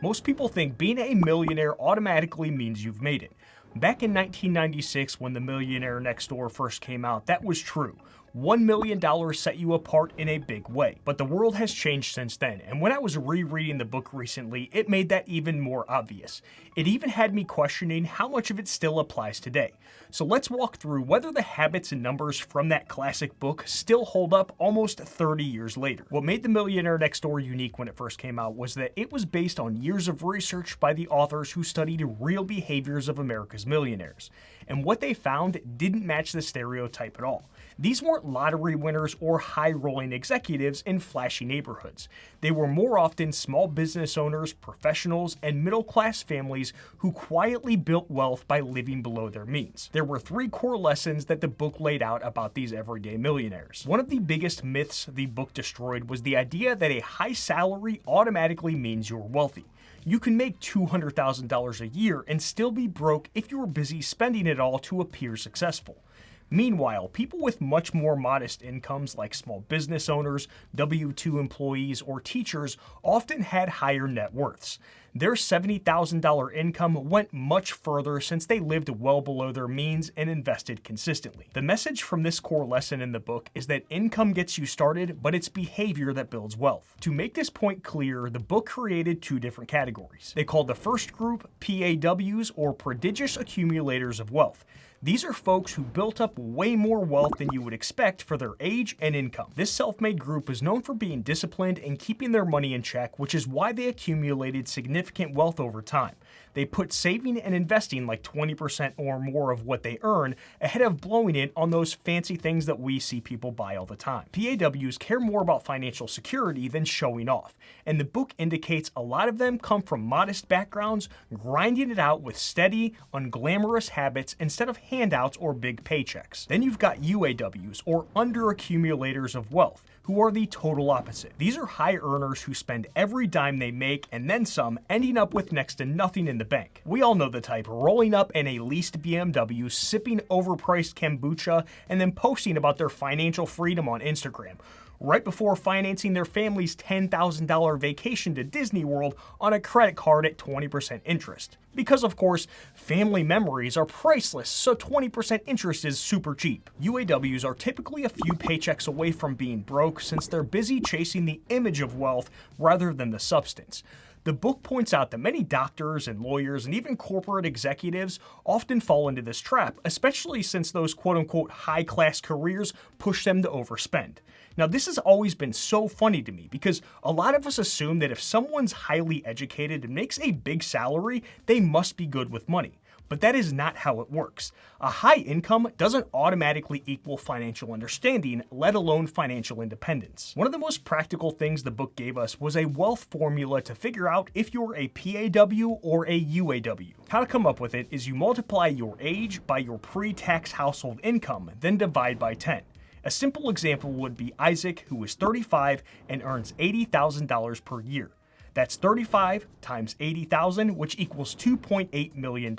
Most people think being a millionaire automatically means you've made it. Back in 1996, when the Millionaire Next Door first came out, that was true. $1 million set you apart in a big way. But the world has changed since then, and when I was rereading the book recently, it made that even more obvious. It even had me questioning how much of it still applies today. So let's walk through whether the habits and numbers from that classic book still hold up almost 30 years later. What made The Millionaire Next Door unique when it first came out was that it was based on years of research by the authors who studied real behaviors of America's millionaires. And what they found didn't match the stereotype at all. These weren't lottery winners or high-rolling executives in flashy neighborhoods. They were more often small business owners, professionals, and middle-class families who quietly built wealth by living below their means. There were 3 core lessons that the book laid out about these everyday millionaires. One of the biggest myths the book destroyed was the idea that a high salary automatically means you're wealthy. You can make $200,000 a year and still be broke if you're busy spending it all to appear successful. Meanwhile, people with much more modest incomes like small business owners, W-2 employees, or teachers often had higher net worths. Their $70,000 income went much further since they lived well below their means and invested consistently. The message from this core lesson in the book is that income gets you started, but it's behavior that builds wealth. To make this point clear, the book created 2 different categories. They called the first group PAWs, or Prodigious Accumulators of Wealth. These are folks who built up way more wealth than you would expect for their age and income. This self-made group is known for being disciplined and keeping their money in check, which is why they accumulated significant wealth over time. They put saving and investing like 20% or more of what they earn ahead of blowing it on those fancy things that we see people buy all the time. PAWs care more about financial security than showing off, and the book indicates a lot of them come from modest backgrounds, grinding it out with steady, unglamorous habits instead of handouts or big paychecks. Then you've got UAWs, or under-accumulators of wealth, who are the total opposite. These are high earners who spend every dime they make and then some, ending up with next to nothing in the bank. We all know the type, rolling up in a leased BMW, sipping overpriced kombucha, and then posting about their financial freedom on Instagram, right before financing their family's $10,000 vacation to Disney World on a credit card at 20% interest. Because of course, family memories are priceless, so 20% interest is super cheap. UAWs are typically a few paychecks away from being broke since they're busy chasing the image of wealth rather than the substance. The book points out that many doctors and lawyers and even corporate executives often fall into this trap, especially since those quote-unquote high-class careers push them to overspend. Now, this has always been so funny to me because a lot of us assume that if someone's highly educated and makes a big salary, they must be good with money. But that is not how it works. A high income doesn't automatically equal financial understanding, let alone financial independence. One of the most practical things the book gave us was a wealth formula to figure out if you're a PAW or a UAW. How to come up with it is you multiply your age by your pre-tax household income, then divide by 10. A simple example would be Isaac, who is 35 and earns $80,000 per year. That's 35 times 80,000, which equals $2.8 million.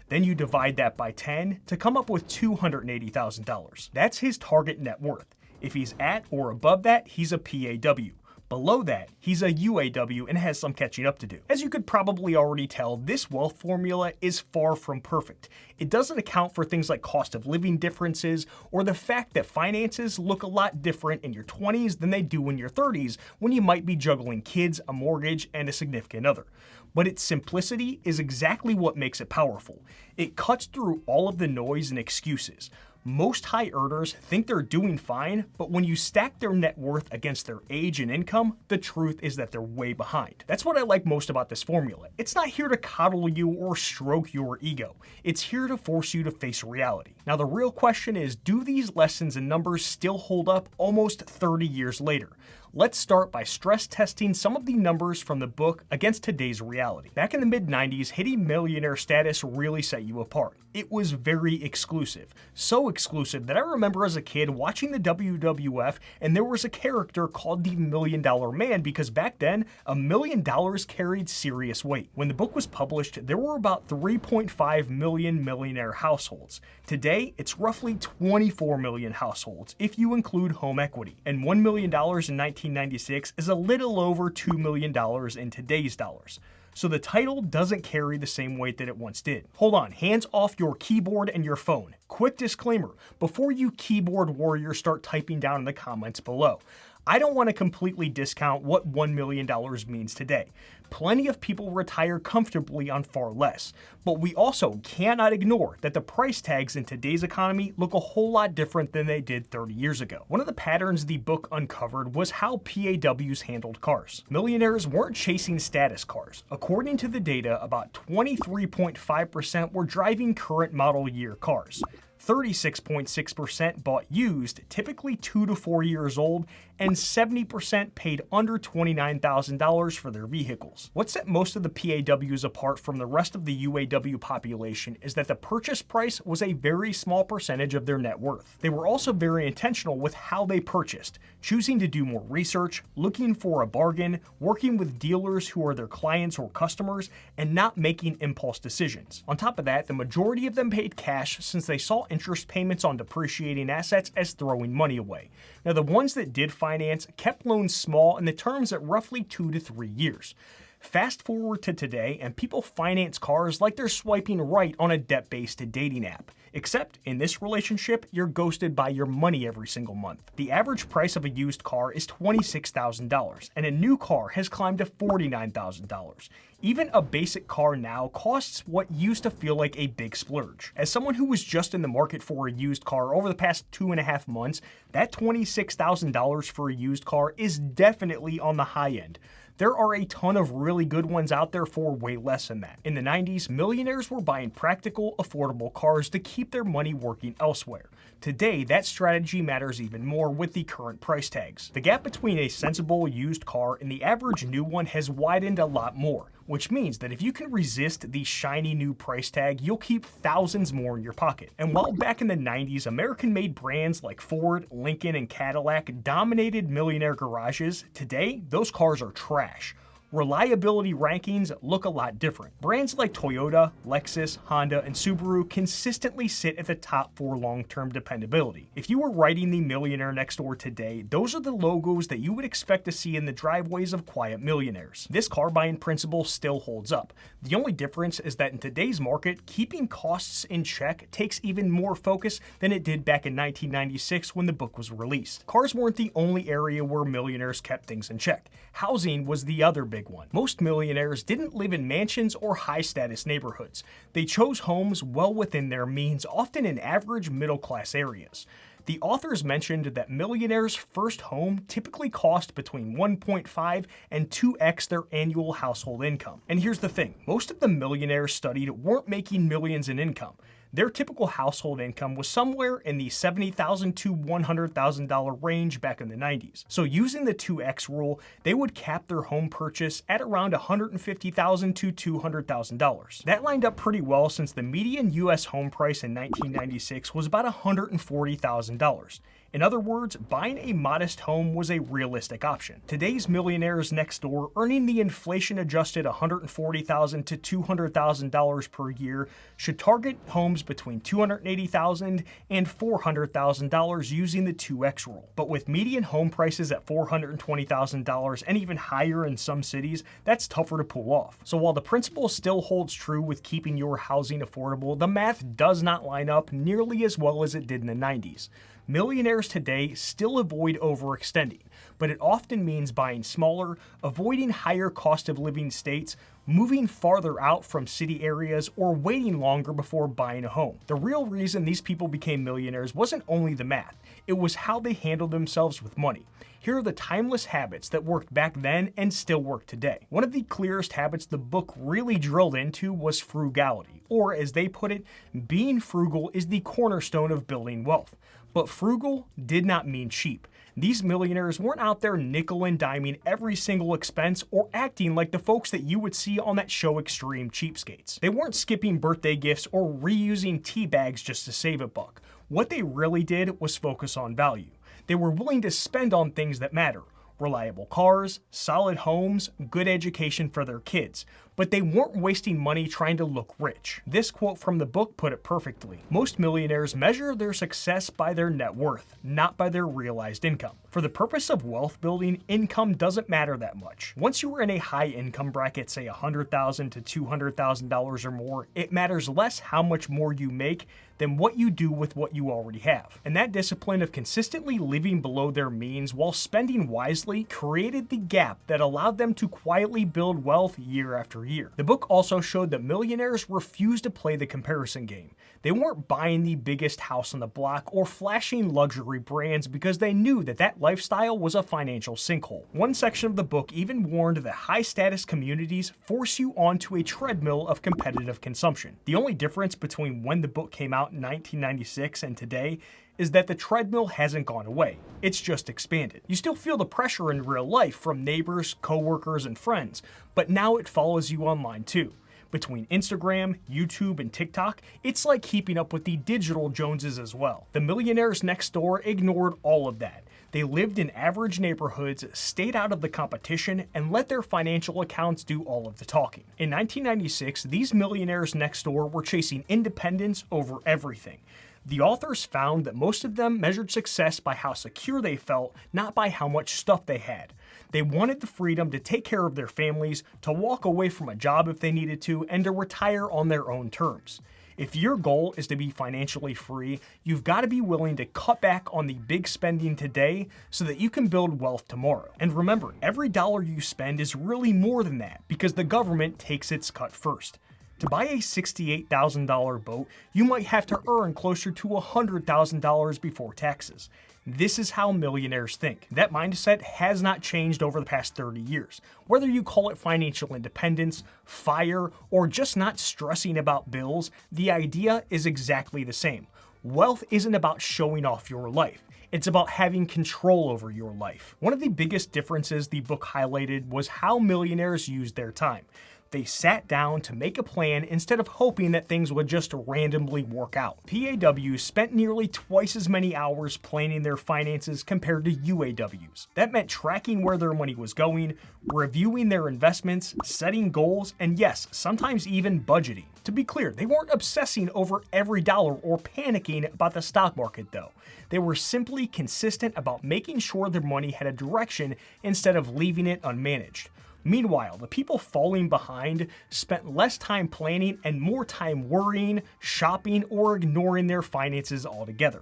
Then you divide that by 10 to come up with $280,000. That's his target net worth. If he's at or above that, he's a PAW. Below that, he's a UAW and has some catching up to do. As you could probably already tell, this wealth formula is far from perfect. It doesn't account for things like cost of living differences or the fact that finances look a lot different in your 20s than they do in your 30s when you might be juggling kids, a mortgage, and a significant other. But its simplicity is exactly what makes it powerful. It cuts through all of the noise and excuses. Most high earners think they're doing fine, but when you stack their net worth against their age and income, the truth is that they're way behind. That's what I like most about this formula. It's not here to coddle you or stroke your ego. It's here to force you to face reality. Now, the real question is, do these lessons and numbers still hold up almost 30 years later? Let's start by stress testing some of the numbers from the book against today's reality. Back in the mid-90s, hitting millionaire status really set you apart. It was very exclusive. So exclusive that I remember as a kid watching the WWF and there was a character called the $1 Million Man because back then, $1 million carried serious weight. When the book was published, there were about 3.5 million millionaire households. Today, it's roughly 24 million households if you include home equity. And $1 million in 1996 is a little over $2 million in today's dollars. so the title doesn't carry the same weight that it once did. Hold on, hands off your keyboard and your phone. Quick disclaimer, before you keyboard warriors start typing down in the comments below. I don't want to completely discount what $1 million means today. Plenty of people retire comfortably on far less, but we also cannot ignore that the price tags in today's economy look a whole lot different than they did 30 years ago. One of the patterns the book uncovered was how PAWs handled cars. Millionaires weren't chasing status cars. According to the data, about 23.5% were driving current model year cars. 36.6% bought used, typically 2 to 4 years old, and 70% paid under $29,000 for their vehicles. What set most of the PAWs apart from the rest of the UAW population is that the purchase price was a very small percentage of their net worth. They were also very intentional with how they purchased, choosing to do more research, looking for a bargain, working with dealers who are their clients or customers, and not making impulse decisions. On top of that, the majority of them paid cash since they saw interest payments on depreciating assets as throwing money away. Now, the ones that did finance kept loans small and the terms at roughly 2 to 3 years. Fast forward to today, and people finance cars like they're swiping right on a debt-based dating app. Except in this relationship, you're ghosted by your money every single month. The average price of a used car is $26,000, and a new car has climbed to $49,000. Even a basic car now costs what used to feel like a big splurge. As someone who was just in the market for a used car over the past 2.5 months, that $26,000 for a used car is definitely on the high end. There are a ton of really good ones out there for way less than that. In the 90s, millionaires were buying practical, affordable cars to keep their money working elsewhere. Today, that strategy matters even more with the current price tags. The gap between a sensible used car and the average new one has widened a lot more, which means that if you can resist the shiny new price tag, you'll keep thousands more in your pocket. And while back in the 90s, American-made brands like Ford, Lincoln, and Cadillac dominated millionaire garages, today, those cars are trash. Reliability rankings look a lot different. Brands like Toyota, Lexus, Honda, and Subaru consistently sit at the top for long-term dependability. If you were writing the Millionaire Next Door today, those are the logos that you would expect to see in the driveways of quiet millionaires. This car buying principle still holds up. The only difference is that in today's market, keeping costs in check takes even more focus than it did back in 1996 when the book was released. Cars weren't the only area where millionaires kept things in check. Housing was the other big one. Most millionaires didn't live in mansions or high-status neighborhoods. They chose homes well within their means, often in average middle-class areas. The authors mentioned that millionaires' first home typically cost between 1.5 and 2x their annual household income. And here's the thing, most of the millionaires studied weren't making millions in income. Their typical household income was somewhere in the $70,000 to $100,000 range back in the 90s. So using the 2x rule, they would cap their home purchase at around $150,000 to $200,000. That lined up pretty well since the median US home price in 1996 was about $140,000. In other words, buying a modest home was a realistic option. Today's millionaires next door, earning the inflation-adjusted $140,000 to $200,000 per year, should target homes between $280,000 and $400,000 using the 2x rule. But with median home prices at $420,000 and even higher in some cities, that's tougher to pull off. So while the principle still holds true with keeping your housing affordable, the math does not line up nearly as well as it did in the 90s. Millionaires today still avoid overextending, but it often means buying smaller, avoiding higher cost of living states, moving farther out from city areas, or waiting longer before buying a home. The real reason these people became millionaires wasn't only the math, it was how they handled themselves with money. Here are the timeless habits that worked back then and still work today. One of the clearest habits the book really drilled into was frugality, or as they put it, being frugal is the cornerstone of building wealth. But frugal did not mean cheap. These millionaires weren't out there nickel and diming every single expense or acting like the folks that you would see on that show Extreme Cheapskates. They weren't skipping birthday gifts or reusing tea bags just to save a buck. What they really did was focus on value. They were willing to spend on things that matter. Reliable cars, solid homes, good education for their kids. but they weren't wasting money trying to look rich. This quote from the book put it perfectly. Most millionaires measure their success by their net worth, not by their realized income. For the purpose of wealth building, income doesn't matter that much. Once you are in a high income bracket, say $100,000 to $200,000 or more, it matters less how much more you make than what you do with what you already have. And that discipline of consistently living below their means while spending wisely created the gap that allowed them to quietly build wealth year after year. The book also showed that millionaires refused to play the comparison game. They weren't buying the biggest house on the block or flashing luxury brands because they knew that that lifestyle was a financial sinkhole. One section of the book even warned that high-status communities force you onto a treadmill of competitive consumption. The only difference between when the book came out in 1996 and today is that the treadmill hasn't gone away. It's just expanded. You still feel the pressure in real life from neighbors, coworkers, and friends, but now it follows you online too. Between Instagram, YouTube, and TikTok, it's like keeping up with the digital Joneses as well. The Millionaires Next Door ignored all of that. They lived in average neighborhoods, stayed out of the competition, and let their financial accounts do all of the talking. In 1996, these millionaires next door were chasing independence over everything. The authors found that most of them measured success by how secure they felt, not by how much stuff they had. They wanted the freedom to take care of their families, to walk away from a job if they needed to, and to retire on their own terms. If your goal is to be financially free, you've got to be willing to cut back on the big spending today so that you can build wealth tomorrow. And remember, every dollar you spend is really more than that because the government takes its cut first. To buy a $68,000 boat, you might have to earn closer to $100,000 before taxes. This is how millionaires think. That mindset has not changed over the past 30 years. Whether you call it financial independence, FIRE, or just not stressing about bills, the idea is exactly the same. Wealth isn't about showing off your life. It's about having control over your life. One of the biggest differences the book highlighted was how millionaires used their time. They sat down to make a plan instead of hoping that things would just randomly work out. PAWs spent nearly twice as many hours planning their finances compared to UAWs. That meant tracking where their money was going, reviewing their investments, setting goals, and yes, sometimes even budgeting. To be clear, they weren't obsessing over every dollar or panicking about the stock market though. They were simply consistent about making sure their money had a direction instead of leaving it unmanaged. Meanwhile, the people falling behind spent less time planning and more time worrying, shopping, or ignoring their finances altogether.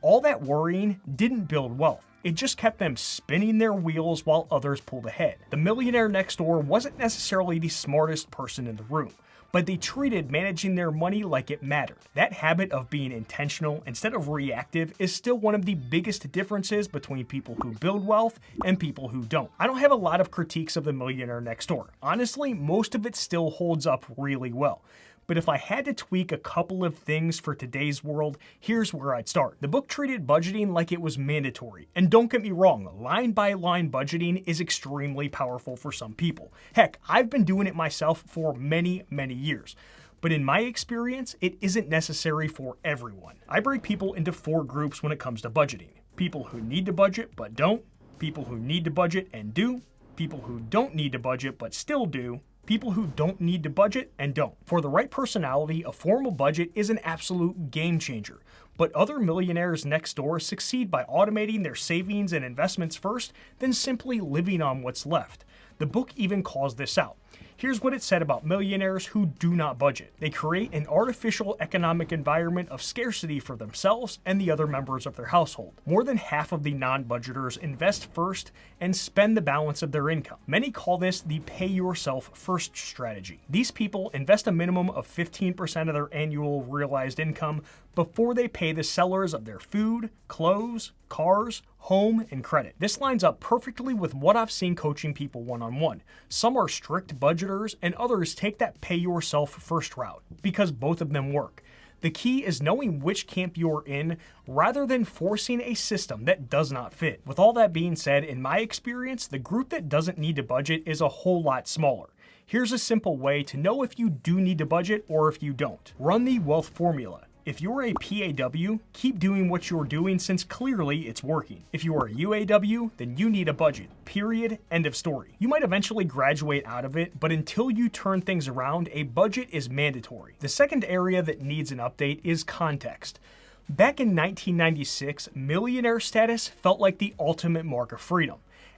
All that worrying didn't build wealth. It just kept them spinning their wheels while others pulled ahead. The millionaire next door wasn't necessarily the smartest person in the room, but they treated managing their money like it mattered. That habit of being intentional instead of reactive is still one of the biggest differences between people who build wealth and people who don't. I don't have a lot of critiques of the millionaire next door. Honestly, most of it still holds up really well. But if I had to tweak a couple of things for today's world, here's where I'd start. The book treated budgeting like it was mandatory. And don't get me wrong, line-by-line budgeting is extremely powerful for some people. Heck, I've been doing it myself for many, many years. But in my experience, it isn't necessary for everyone. I break people into 4 groups when it comes to budgeting. People who need to budget but don't, people who need to budget and do, people who don't need to budget but still do, people who don't need to budget and don't. For the right personality, a formal budget is an absolute game changer. But other millionaires next door succeed by automating their savings and investments first, then simply living on what's left. The book even calls this out. Here's what it said about millionaires who do not budget. They create an artificial economic environment of scarcity for themselves and the other members of their household. More than half of the non-budgeters invest first and spend the balance of their income. Many call this the pay yourself first strategy. These people invest a minimum of 15% of their annual realized income before they pay the sellers of their food, clothes, cars, home, and credit. This lines up perfectly with what I've seen coaching people one-on-one. Some are strict budgeters and others take that pay yourself first route because both of them work. The key is knowing which camp you're in rather than forcing a system that does not fit. With all that being said, in my experience, the group that doesn't need to budget is a whole lot smaller. Here's a simple way to know if you do need to budget or if you don't. Run the wealth formula. If you're a PAW, keep doing what you're doing since clearly it's working. If you are a UAW, then you need a budget. Period. End of story. You might eventually graduate out of it, but until you turn things around, a budget is mandatory. The second area that needs an update is context. Back in 1996, millionaire status felt like the ultimate mark of freedom.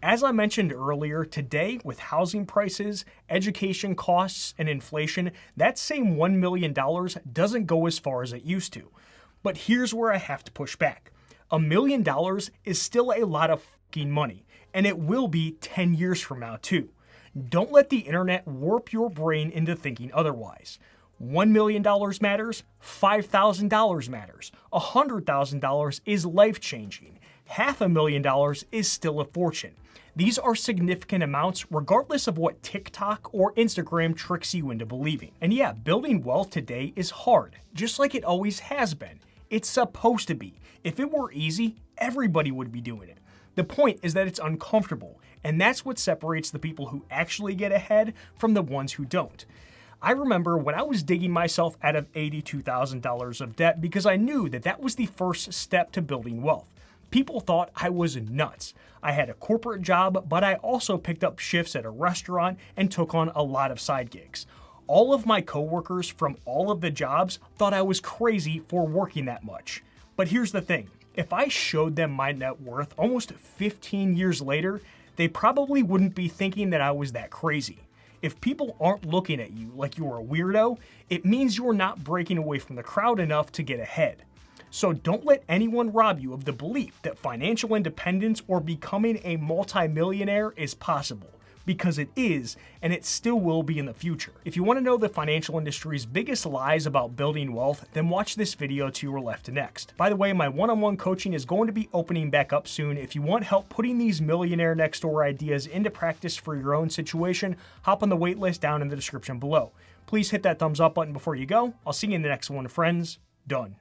As I mentioned earlier, today, with housing prices, education costs, and inflation, that same $1 million doesn't go as far as it used to. But here's where I have to push back. $1 million is still a lot of fucking money, and it will be 10 years from now too. Don't let the internet warp your brain into thinking otherwise. $1 million matters, $5,000 matters, $100,000 is life-changing, $500,000 is still a fortune. These are significant amounts regardless of what TikTok or Instagram tricks you into believing. And yeah, building wealth today is hard, just like it always has been. It's supposed to be. If it were easy, everybody would be doing it. The point is that it's uncomfortable, and that's what separates the people who actually get ahead from the ones who don't. I remember when I was digging myself out of $82,000 of debt because I knew that that was the first step to building wealth. People thought I was nuts. I had a corporate job, but I also picked up shifts at a restaurant and took on a lot of side gigs. All of my coworkers from all of the jobs thought I was crazy for working that much. But here's the thing. If I showed them my net worth almost 15 years later, they probably wouldn't be thinking that I was that crazy. If people aren't looking at you like you're a weirdo, it means you're not breaking away from the crowd enough to get ahead. So don't let anyone rob you of the belief that financial independence or becoming a multimillionaire is possible, because it is, and it still will be in the future. If you want to know the financial industry's biggest lies about building wealth, then watch this video to your left next. By the way, my one-on-one coaching is going to be opening back up soon. If you want help putting these Millionaire Next Door ideas into practice for your own situation, hop on the waitlist down in the description below. Please hit that thumbs up button before you go. I'll see you in the next one, friends. Done.